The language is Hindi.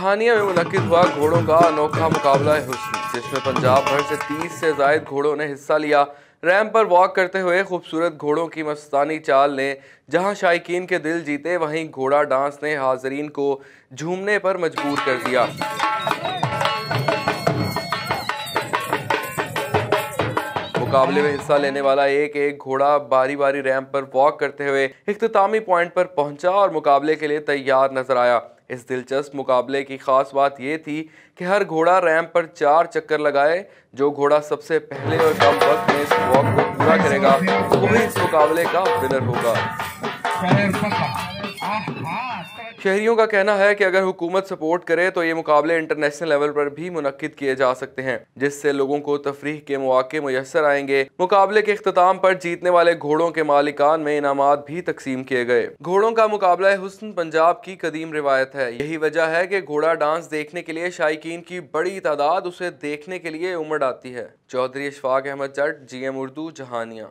जहानिया में मुनक्किद हुआ घोड़ों का अनोखा मुकाबला हुस्न, जिसमें पंजाब भर से 30 से जायद घोड़ों ने हिस्सा लिया। रैंप पर वॉक करते हुए खूबसूरत घोड़ों की मस्तानी चाल ने जहां शायकीन के दिल जीते, वहीं घोड़ा डांस ने हाजरीन को झूमने पर मजबूर कर दिया। मुकाबले में हिस्सा लेने वाला एक एक घोड़ा बारी बारी रैंप पर वॉक करते हुए इख्तितामी पॉइंट पर पहुंचा और मुकाबले के लिए तैयार नजर आया। इस दिलचस्प मुकाबले की खास बात यह थी कि हर घोड़ा रैंप पर 4 चक्कर लगाए। जो घोड़ा सबसे पहले और कम वक्त में इस वॉक को पूरा करेगा वही इस मुकाबले का विनर होगा। शहरियों का कहना है कि अगर हुकूमत सपोर्ट करे तो ये मुकाबले इंटरनेशनल लेवल पर भी मुनक्किद किए जा सकते हैं, जिससे लोगों को तफरीह के मौके मुयस्सर आएंगे। मुकाबले के इख्तिताम पर जीतने वाले घोड़ों के मालिकान में इनामात भी तकसीम किए गए। घोड़ों का मुकाबला हुस्न पंजाब की कदीम रिवायत है। यही वजह है कि घोड़ा डांस देखने के लिए शायकीन की बड़ी तादाद उसे देखने के लिए उमड़ आती है। चौधरी इशफाक अहमद जट, GM उर्दू, जहानिया।